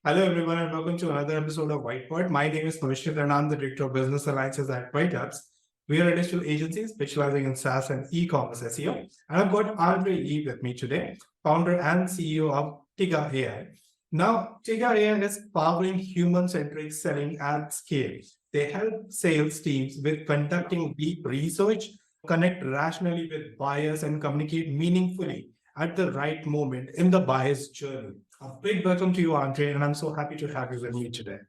Hello, everyone, and welcome to another episode of Whiteboard. My name is Navishit, and I'm the Director of Business Alliances at Whitehubs. We are a digital agency specializing in SaaS and e-commerce SEO. And I've got Andre Yee with me today, founder and CEO of Tiga AI. Now, Tiga AI is powering human-centric selling at scale. They help sales teams with conducting deep research, connect rationally with buyers, and communicate meaningfully at the right moment in the buyer's journey. A big welcome to you, Andre, and I'm so happy to have you with me today.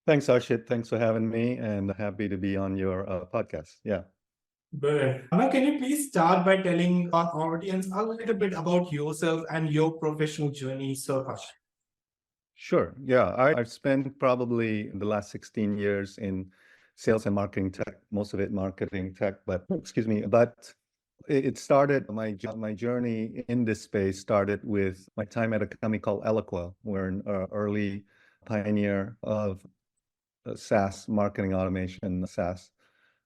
Thanks, Arshit. Thanks for having me, and happy to be on your podcast. Yeah. Brilliant. Now, can you please start by telling our audience a little bit about yourself and your professional journey so far? Sure. Yeah. I've spent probably the last 16 years in sales and marketing tech, most of it marketing tech, but excuse me, but it started, my journey in this space started with my time at a company called Eloqua. We're an early pioneer of SaaS marketing automation, SaaS.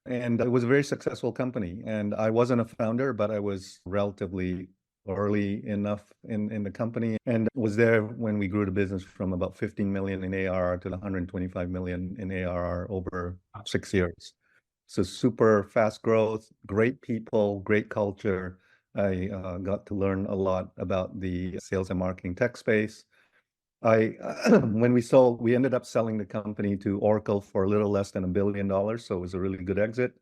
And it was a very successful company. And I wasn't a founder, but I was relatively early enough in the company and was there when we grew the business from about 15 million in ARR to 125 million in ARR over 6 years. So super fast growth, great people, great culture. I got to learn a lot about the sales and marketing tech space. I when we ended up selling the company to Oracle for a little less than $1 billion, so it was a really good exit.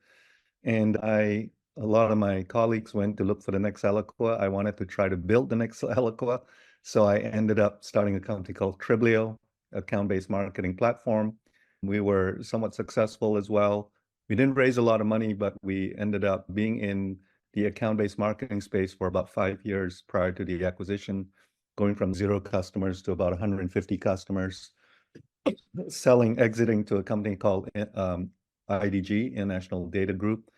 And a lot of my colleagues went to look for the next Eloqua. I wanted to try to build the next Eloqua, so I ended up starting a company called Triblio, account-based marketing platform. We were somewhat successful as well. We didn't raise a lot of money, but we ended up being in the account-based marketing space for about 5 years prior to the acquisition, going from 0 customers to about 150 customers, exiting to a company called IDG, International Data Group.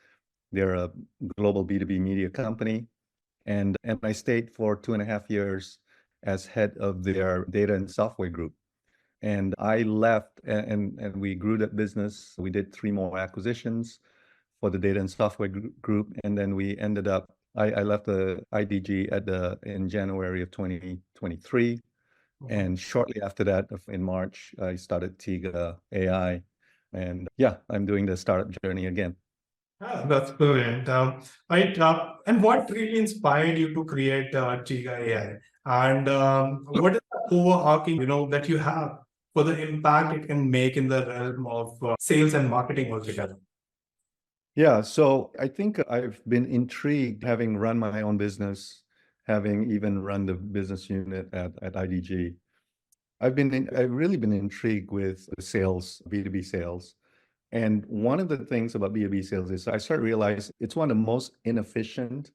They're a global B2B media company. And I stayed for 2.5 years as head of their data and software group. And I left and we grew that business. We did 3 more acquisitions for the data and software group. And then we ended up, I left the IDG in January of 2023. And shortly after that, in March, I started Tiga AI. And yeah, I'm doing the startup journey again. That's brilliant. Right. And what really inspired you to create Tiga AI? And what is the overarching, that you have for the impact it can make in the realm of sales and marketing altogether? Yeah, so I think I've been intrigued, having run my own business, having even run the business unit at IDG. I've really been intrigued with the sales, B2B sales. And one of the things about B2B sales is I started to realize it's one of the most inefficient,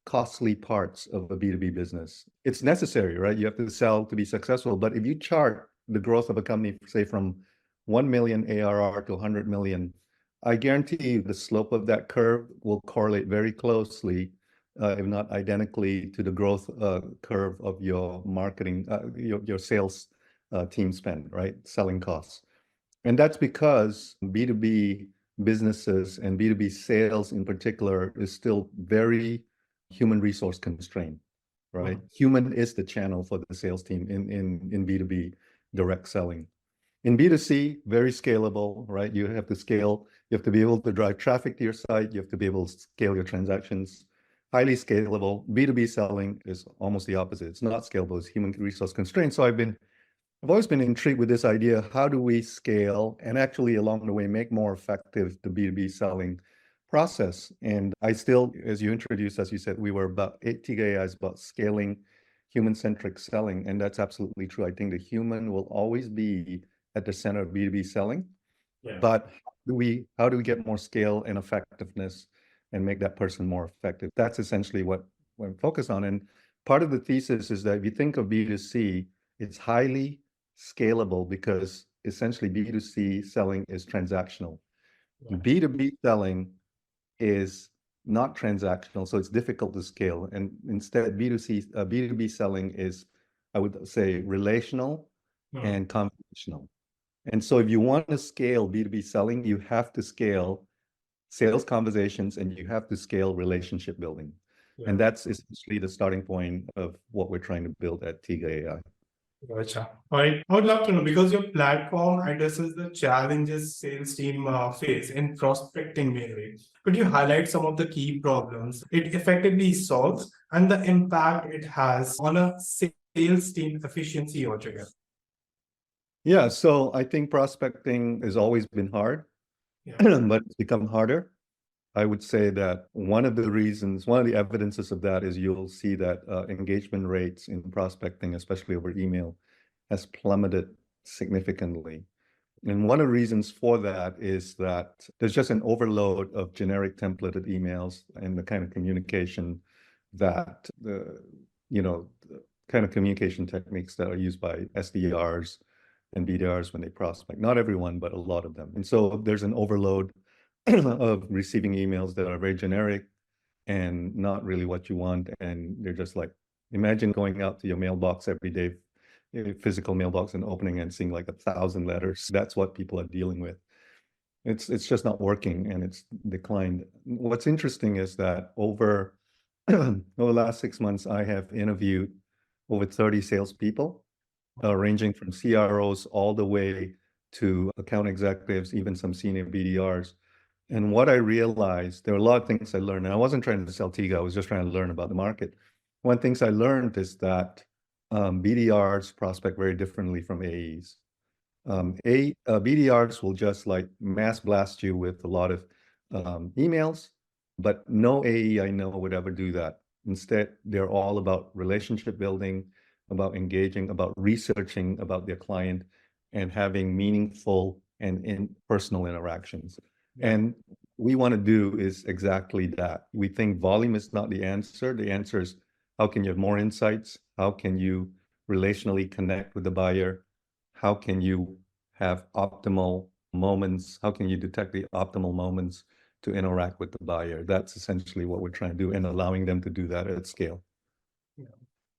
costly parts of a B2B business. It's necessary, right? You have to sell to be successful. But if you chart the growth of a company, say from 1 million ARR to 100 million, I guarantee you the slope of that curve will correlate very closely, if not identically, to the growth curve of your marketing, your sales team spend, right? Selling costs. And that's because B2B businesses and B2B sales in particular is still very human resource constrained, right? Human is the channel for the sales team in B2B direct selling. In B2C, very scalable, right? You have to scale, you have to be able to drive traffic to your site, you have to be able to scale your transactions, highly scalable. B2B selling is almost the opposite. It's not scalable, it's human resource constrained. So I've always been intrigued with this idea, how do we scale and actually along the way make more effective the B2B selling process? And I still, as you introduced, as you said, we were about, Tiga AI is about scaling human-centric selling, and that's absolutely true. I think the human will always be at the center of B2B selling. Yeah. But how do we get more scale and effectiveness and make that person more effective? That's essentially what I'm focused on. And part of the thesis is that if you think of B2C, it's highly scalable because essentially B2C selling is transactional. Right. B2B selling is not transactional, so it's difficult to scale. And instead, B2B selling is, I would say, relational and conversational. And so if you want to scale B2B selling, you have to scale sales conversations and you have to scale relationship building. Yeah. And that's essentially the starting point of what we're trying to build at Tiga AI. Gotcha. All right. I would love to know because your platform addresses the challenges sales team face in prospecting mainly. Could you highlight some of the key problems it effectively solves and the impact it has on a sales team efficiency altogether? Yeah, so I think prospecting has always been hard, Yeah. but it's become harder. I would say that one of the reasons, one of the evidences of that is you'll see that engagement rates in prospecting, especially over email, has plummeted significantly. And one of the reasons for that is that there's just an overload of generic templated emails and the kind of communication that the kind of communication techniques that are used by SDRs and BDRs when they prospect. Not everyone, but a lot of them. And so there's an overload of receiving emails that are very generic and not really what you want. And they're just like, imagine going out to your mailbox every day, physical mailbox, and opening and seeing like 1,000 letters. That's what people are dealing with. It's just not working and it's declined. What's interesting is that over over the last 6 months, I have interviewed over 30 salespeople, ranging from CROs all the way to account executives, even some senior BDRs. And what I realized, there are a lot of things I learned. And I wasn't trying to sell Tiga, I was just trying to learn about the market. One of the things I learned is that BDRs prospect very differently from AEs. BDRs will just like mass blast you with a lot of emails, but no AE I know would ever do that. Instead, they're all about relationship building, about engaging, about researching about their client, and having meaningful and personal interactions. Yeah. And we want to do is exactly that. We think volume is not the answer. The answer is how can you have more insights? How can you relationally connect with the buyer? How can you have optimal moments? How can you detect the optimal moments to interact with the buyer? That's essentially what we're trying to do and allowing them to do that at scale.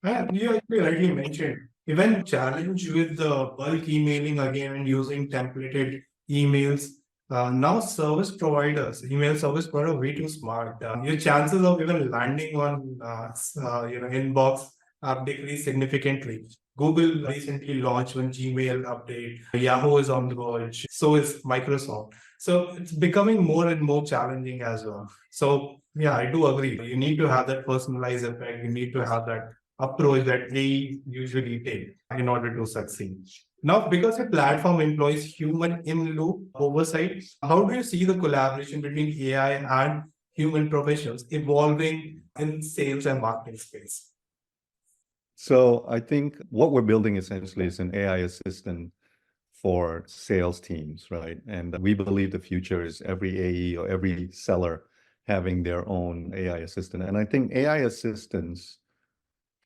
And you actually rightly mentioned, even challenge with the bulk emailing again and using templated emails. Now service providers, email service provider, way too smart. Your chances of even landing on inbox have decreased significantly. Google recently launched one Gmail update. Yahoo is on the verge. So is Microsoft. So it's becoming more and more challenging as well. So yeah, I do agree. You need to have that personalized effect. You need to have that approach that they usually take in order to succeed. Now, because the platform employs human in loop oversight, how do you see the collaboration between AI and human professionals evolving in sales and marketing space? So I think what we're building essentially is an AI assistant for sales teams, right? And we believe the future is every AE or every seller having their own AI assistant. And I think AI assistants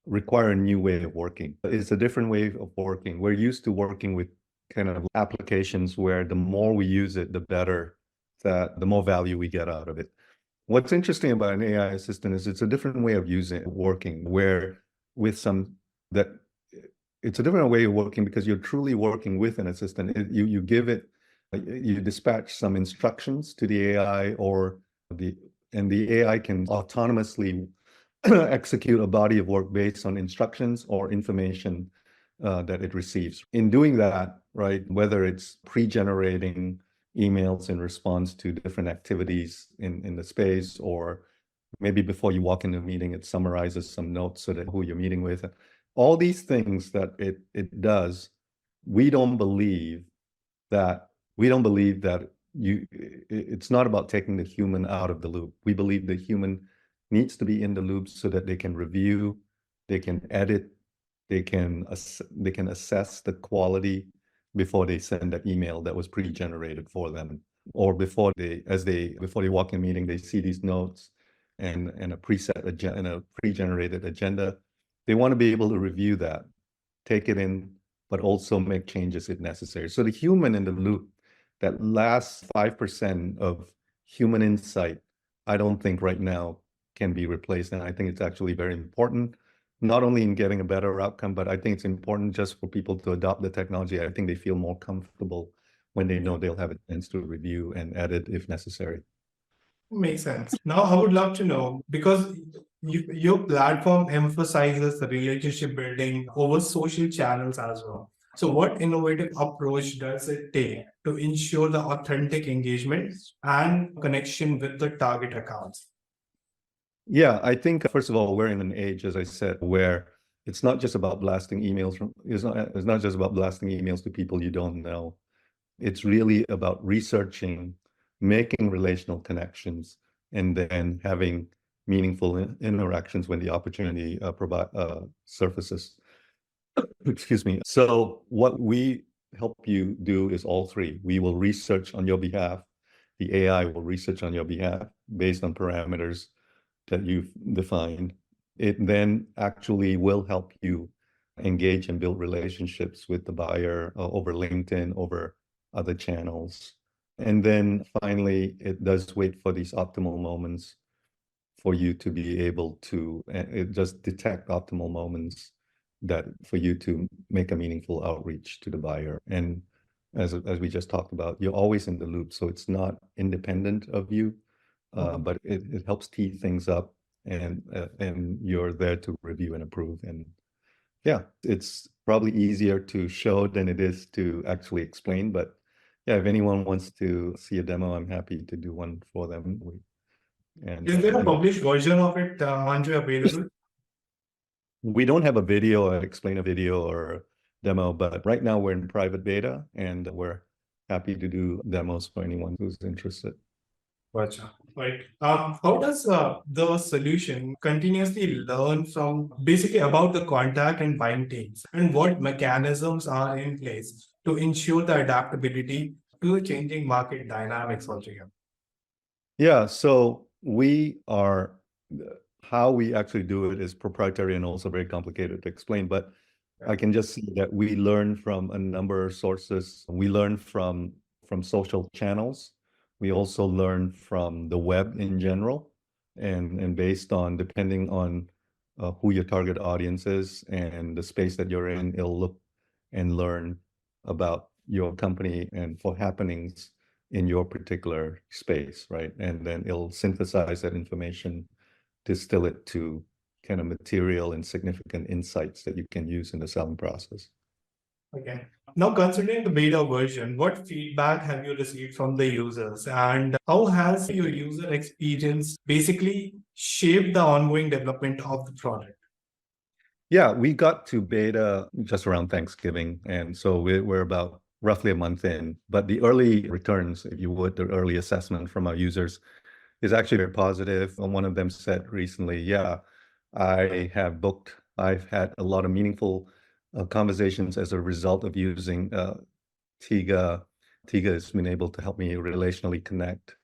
require a new way of working. It's a different way of working. We're used to working with kind of applications where the more we use it, the better, that the more value we get out of it. What's interesting about an AI assistant is it's a different way of using working, where with some that it's a different way of working because you're truly working with an assistant. You give it, you dispatch some instructions to the AI and the AI can autonomously execute a body of work based on instructions or information that it receives. In doing that, right, whether it's pre-generating emails in response to different activities in the space, or maybe before you walk into a meeting, it summarizes some notes so that who you're meeting with. All these things that it does, we don't believe that it's not about taking the human out of the loop. We believe the human needs to be in the loop so that they can review, they can edit, they can assess the quality before they send that email that was pre-generated for them, or before they walk in a meeting, they see these notes and a preset agenda and a pre-generated agenda. They want to be able to review that, take it in, but also make changes if necessary. So the human in the loop, that last 5% of human insight, I don't think right now can be replaced. And I think it's actually very important, not only in getting a better outcome, but I think it's important just for people to adopt the technology. I think they feel more comfortable when they know they'll have a chance to review and edit if necessary. Makes sense. Now, I would love to know because Your platform emphasizes the relationship building over social channels as well. So, what innovative approach does it take to ensure the authentic engagement and connection with the target accounts? Yeah, I think first of all, we're in an age, as I said, where it's not just about blasting emails it's not just about blasting emails to people you don't know. It's really about researching, making relational connections, and then having meaningful interactions when the opportunity surfaces. Excuse me. So what we help you do is all three. We will research on your behalf. The AI will research on your behalf based on parameters that you've defined. It then actually will help you engage and build relationships with the buyer over LinkedIn, over other channels. And then finally, it does wait for these optimal moments for you to be able to, it just detect optimal moments that for you to make a meaningful outreach to the buyer. And as we just talked about, you're always in the loop. So it's not independent of you, but it helps tee things up and you're there to review and approve. And yeah, it's probably easier to show than it is to actually explain. But yeah, if anyone wants to see a demo, I'm happy to do one for them. And Is there a published version of it, Andre, available? we don't have a video or explain a video or demo, but right now we're in private beta and we're happy to do demos for anyone who's interested. Gotcha. Right. How does the solution continuously learn from basically about the contact and buying teams, and what mechanisms are in place to ensure the adaptability to the changing market dynamics altogether? Yeah, so how we actually do it is proprietary and also very complicated to explain, but I can just see that we learn from a number of sources. We learn from social channels. We also learn from the web in general, and based on depending on who your target audience is and the space that you're in, it'll look and learn about your company and for happenings in your particular space, right? And then it'll synthesize that information, distill it to kind of material and significant insights that you can use in the selling process. Okay. Now, considering the beta version, what feedback have you received from the users, and how has your user experience basically shaped the ongoing development of the product? Yeah, we got to beta just around Thanksgiving, and so we're about roughly a month in. But the early returns, if you would, the early assessment from our users is actually very positive. One of them said recently, yeah, I've had a lot of meaningful conversations as a result of using Tiga. Tiga has been able to help me relationally connect,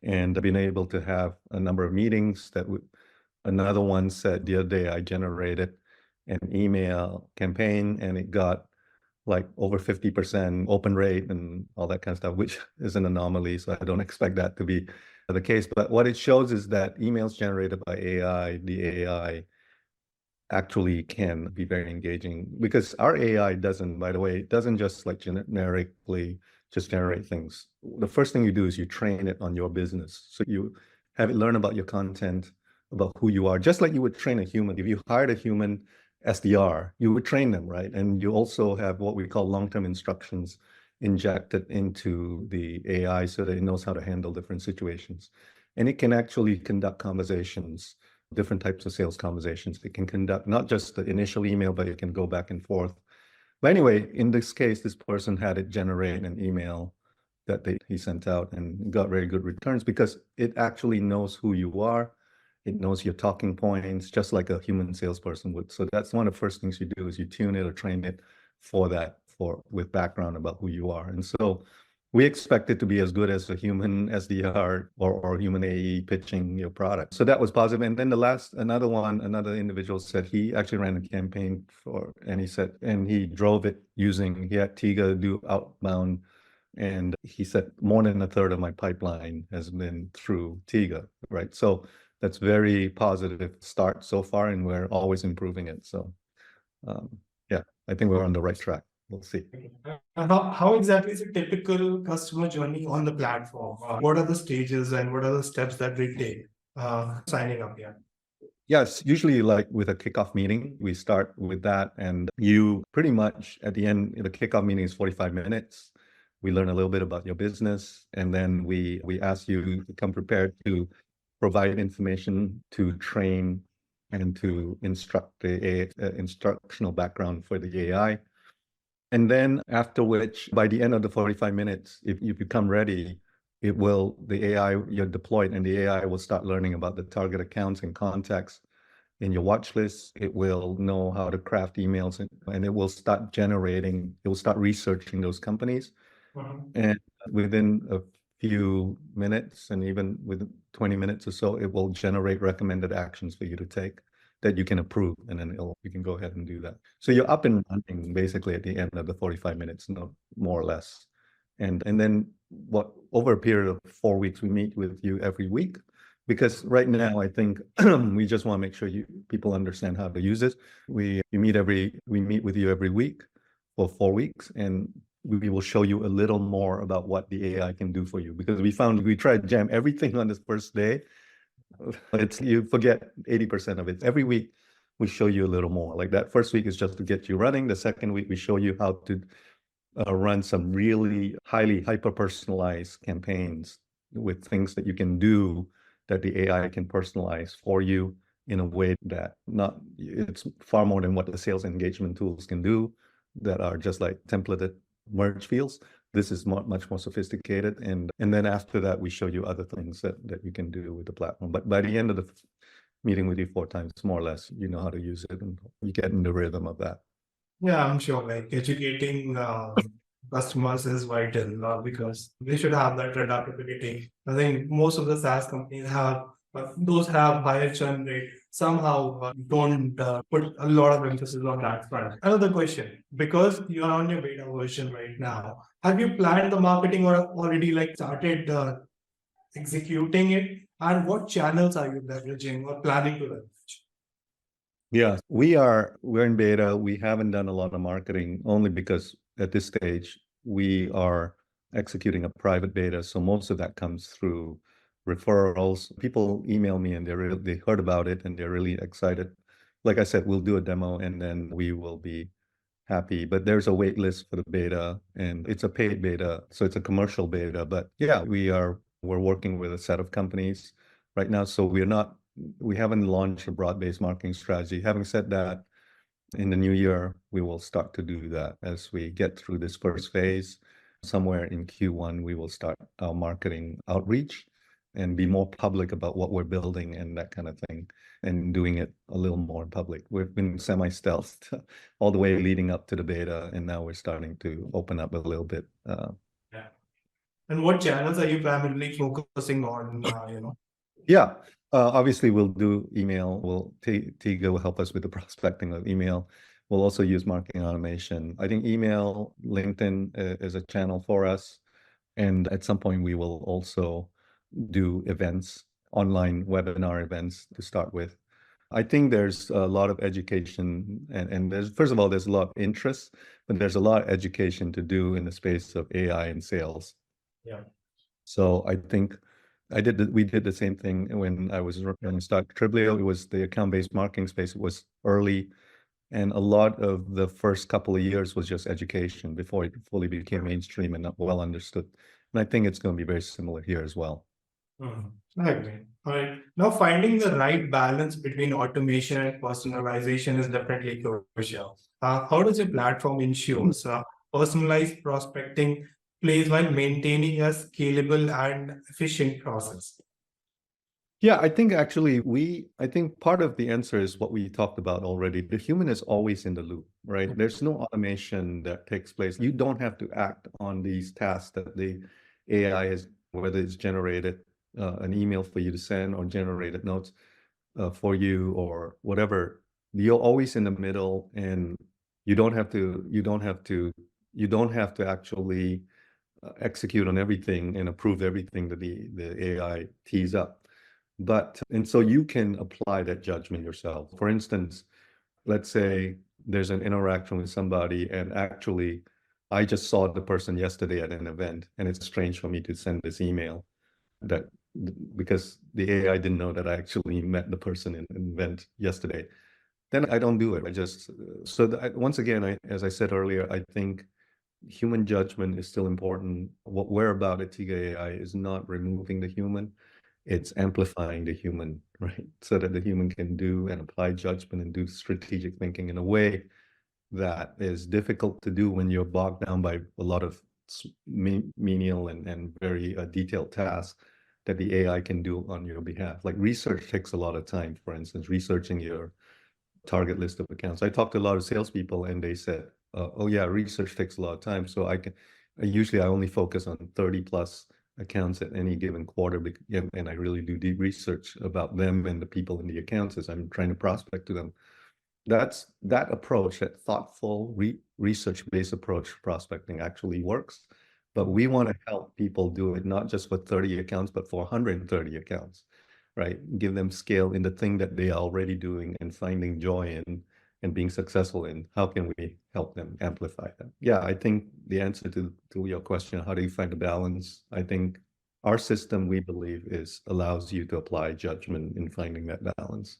and I've been able to have a number of meetings that another one said the other day I generated an email campaign and it got like over 50% open rate and all that kind of stuff, which is an anomaly. So I don't expect that to be the case. But what it shows is that emails generated by AI, the AI actually can be very engaging because our AI doesn't, by the way, it doesn't just like generically just generate things. The first thing you do is you train it on your business. So you have it learn about your content, about who you are, just like you would train a human. If you hired a human SDR, you would train them, right? And you also have what we call long-term instructions injected into the AI so that it knows how to handle different situations. And it can actually conduct conversations, different types of sales conversations. It can conduct not just the initial email, but it can go back and forth. But anyway, in this case, this person had it generate an email that he sent out and got very good returns because it actually knows who you are. It knows your talking points, just like a human salesperson would. So that's one of the first things you do is you tune it or train it for that, with background about who you are. And so we expect it to be as good as a human SDR or human AE pitching your product. So that was positive. And then another individual said he actually ran a campaign and he said, and he drove it he had Tiga do outbound. And he said more than a third of my pipeline has been through Tiga, right? So that's very positive start so far, and we're always improving it. So yeah, I think we're on the right track. We'll see. And how exactly is a typical customer journey on the platform? What are the stages and what are the steps that we take signing up here? Yes, usually like with a kickoff meeting, we start with that, and you pretty much at the end, the kickoff meeting is 45 minutes. We learn a little bit about your business, and then we ask you to come prepared to provide information, to train, and to instruct the instructional background for the AI. And then after which, by the end of the 45 minutes, if you become ready, the AI, you're deployed, and the AI will start learning about the target accounts and contacts in your watch list. It will know how to craft emails, and it will start researching those companies. And within a few minutes, and even within 20 minutes or so, it will generate recommended actions for you to take that you can approve, and then you can go ahead and do that. So you're up and running basically at the end of the 45 minutes, no more or less. And then over a period of 4 weeks, we meet with you every week, because right now I think we just want to make sure people understand how to use it. We meet with you every week for 4 weeks, and we will show you a little more about what the AI can do for you, because we try to jam everything on this first day. You forget 80% of it. Every week we show you a little more. Like that first week is just to get you running. The second week we show you how to run some really highly hyper-personalized campaigns with things that you can do that the AI can personalize for you in a way that it's far more than what the sales engagement tools can do that are just like templated merge fields. This is much more sophisticated. And then after that, we show you other things that you can do with the platform. But by the end of the meeting with you 4 times, more or less, you know how to use it, and you get in the rhythm of that. Yeah, I'm sure like educating customers is vital because they should have that adaptability. I think most of the SaaS companies those have higher churn rate somehow don't put a lot of emphasis on that front. Another question, because you are on your beta version right now, have you planned the marketing or already like started executing it? And what channels are you leveraging or planning to leverage? Yeah, we're in beta. We haven't done a lot of marketing only because at this stage we are executing a private beta. So most of that comes through referrals. People email me and they heard about it and they're really excited. Like I said, we'll do a demo and then we will be happy. But there's a wait list for the beta, and it's a paid beta, so it's a commercial beta. But yeah, we're working with a set of companies right now. So we haven't launched a broad-based marketing strategy. Having said that, in the new year, we will start to do that as we get through this first phase. Somewhere in Q1, we will start our marketing outreach and be more public about what we're building and that kind of thing, and doing it a little more in public. We've been semi-stealth all the way leading up to the beta, and now we're starting to open up a little bit. Yeah. And what channels are you primarily focusing on, Yeah, obviously we'll do email. Tiga will help us with the prospecting of email. We'll also use marketing automation. I think email, LinkedIn is a channel for us. And at some point we will also do events, online webinar events to start with. I think there's a lot of education, and first of all, there's a lot of interest, but there's a lot of education to do in the space of AI and sales. Yeah. So I think we did the same thing when I was running Stock Triblio. It was the account-based marketing space. It was early, and a lot of the first couple of years was just education before it fully became mainstream and well understood. And I think it's going to be very similar here as well. I agree. All right. Now, finding the right balance between automation and personalization is definitely crucial. How does your platform ensure personalized prospecting plays while maintaining a scalable and efficient process? Yeah, I think actually I think part of the answer is what we talked about already. The human is always in the loop, right? There's no automation that takes place. You don't have to act on these tasks that the AI is, whether it's generated an email for you to send or generated notes for you or whatever. You're always in the middle, and you don't have to actually execute on everything and approve everything that the AI tees up. And so you can apply that judgment yourself. For instance, let's say there's an interaction with somebody, and actually I just saw the person yesterday at an event, and it's strange for me to send this email that because the AI didn't know that I actually met the person in an event yesterday, then I don't do it. I just, once again, as I said earlier, I think human judgment is still important. What we're about at Tiga AI is not removing the human, it's amplifying the human, right? So that the human can do and apply judgment and do strategic thinking in a way that is difficult to do when you're bogged down by a lot of menial and very detailed tasks that the AI can do on your behalf. Like research takes a lot of time, for instance, researching your target list of accounts. I talked to a lot of salespeople and they said, oh yeah, research takes a lot of time. So usually I only focus on 30 plus accounts at any given quarter, and I really do deep research about them and the people in the accounts as I'm trying to prospect to them. That approach, that thoughtful research-based approach to prospecting actually works. But we want to help people do it not just for 30 accounts, but for 130 accounts, right? Give them scale in the thing that they are already doing and finding joy in and being successful in. How can we help them amplify that? Yeah, I think the answer to your question, how do you find the balance? I think our system, we believe, allows you to apply judgment in finding that balance.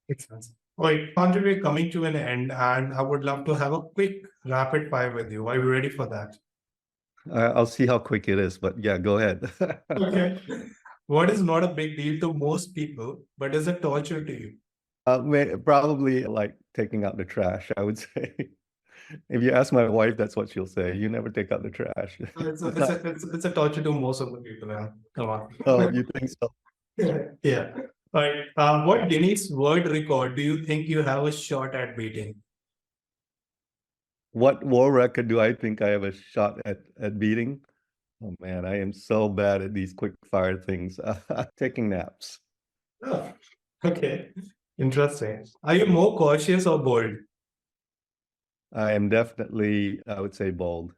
Makes sense. All right, Andre, we're coming to an end, and I would love to have a quick rapid fire with you. Are you ready for that? I'll see how quick it is, but yeah, go ahead. Okay. What is not a big deal to most people, but is a torture to you? Probably like taking out the trash, I would say. If you ask my wife, that's what she'll say. You never take out the trash. It's a torture to most of the people. Yeah. Come on. Oh, you think so? Yeah. All right. What Guinness World Record do you think you have a shot at beating? What world record do I think I have a shot at beating? Oh man, I am so bad at these quick fire things. Taking naps. Oh, okay. Interesting. Are you more cautious or bold? I am definitely, I would say, bold.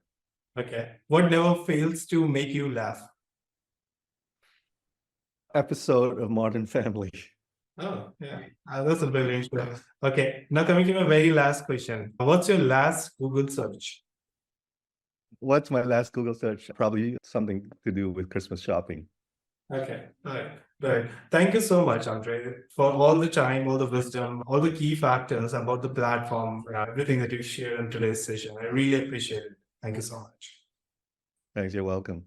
Okay. What never fails to make you laugh? Episode of Modern Family. Oh, yeah. That's a brilliant show. Okay. Now coming to my very last question. What's your last Google search? What's my last Google search? Probably something to do with Christmas shopping. Okay. All right. Right. Thank you so much, Andre, for all the time, all the wisdom, all the key factors about the platform, everything that you shared in today's session. I really appreciate it. Thank you so much. Thanks, you're welcome.